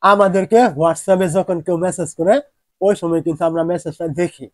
আমাদেরকে হোয়াটসঅ্যাপে যখন কেউ মেসেজ করে ওই সময় কিন্তু আমরা মেসেজটা দেখি।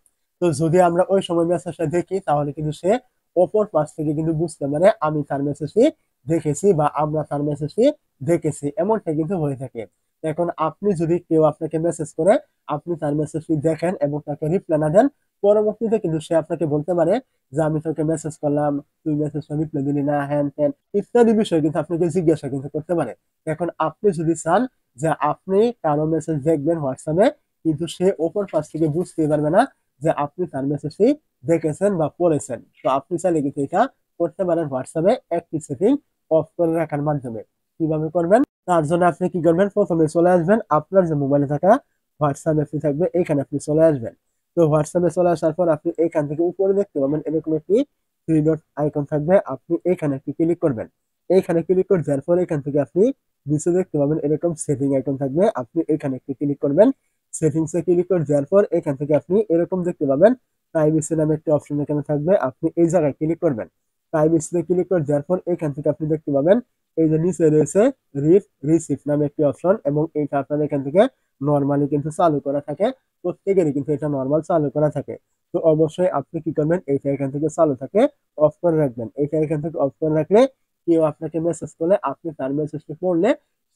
তো যদি আমরা ওই সময় মেসেজটা দেখি তাহলে কিন্তু সে অপর পাশ থেকে কিন্তু বুঝতে পারে আমি তার মেসেজটি দেখেছি বা আমরা তার মেসেজটি দেখেছি, এমনটা কিন্তু হয়ে থাকে। এখন আপনি যদি কেউ আপনাকে মেসেজ করে আপনি তার মেসেজটি দেখেন এবং তাকে রিপ্লাই না দেন, পরবর্তীতে কিন্তু সে আপনাকে বলতে পারে যে আমি তোকে মেসেজ করলাম, তুই মেসেজটা রিপ্লাই দিলি না, হ্যান ত্যান ইত্যাদি বিষয় কিন্তু আপনাকে জিজ্ঞাসা কিন্তু করতে পারে। এখন আপনি যদি চান যে আপনি কারো মেসেজ দেখবেন হোয়াটসঅ্যাপে, কিন্তু সে অপর পাশ থেকে বুঝতে পারবে না যে আপনি তার মেসেজটি দেখেছেন বা পড়েছেন। তো আপনি চাইলে কিন্তু এটা করতে পারেন হোয়াটসঅ্যাপে একটি সেটিং অফ করে রাখার মাধ্যমে। কিভাবে করবেন? তার জন্য আপনি কি করবেন? প্রথমে চলে আসবেন আপনার যে মোবাইলে থাকা হোয়াটসঅ্যাপ অ্যাপটি থাকবে এখানে আপনি চলে আসবেন। তো হোয়াটসঅ্যাপে চলে আসার পর আপনি এখান থেকে উপরে দেখতে পাবেন এরকম একটি থ্রি ডট আইকন থাকবে। আপনি এখানে একটি ক্লিক করবেন। এইখানে ক্লিক করে দেওয়ার পর এখান থেকে আপনি নিচে দেখতে পাবেন এরকম সেটিং আইকন থাকবে। আপনি এখানে একটি ক্লিক করবেন। সেটিংস এ ক্লিক করে দেওয়ার পর এখান থেকে আপনি এরকম দেখতে পাবেন প্রাইভেসি নামে একটি অপশন এখানে থাকবে। আপনি এই জায়গায় ক্লিক করবেন। প্রাইভেসিতে ক্লিক করে দেওয়ার পর এখান থেকে আপনি দেখতে পাবেন এই যে নিচে রয়েছে রিড রিসিভ নামে একটি অপশন এবং এইটা আপনার এখান থেকে নরমালি কিন্তু চালু করা থাকে। প্রত্যেকেরই কিন্তু এটা নরমাল চালু করা থাকে। তো অবশ্যই আপনি কি করবেন এইটা এখান থেকে চালু থাকে অফ করে রাখবেন। এইটা এখান থেকে অফ করে রাখলে কেউ আপনাকে মেসেজ করলে আপনি তার মেসেজটি পড়লে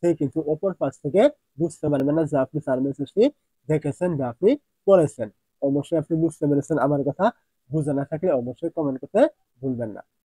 সে কিন্তু অপর পাশ থেকে বুঝতে পারবে না যে আপনি তার মেসেজটি দেখেছেন বা আপনি পড়েছেন। অবশ্যই আপনি বুঝতে পেরেছেন আমার কথা। বুঝে না থাকলে অবশ্যই কমেন্ট করতে ভুলবেন না।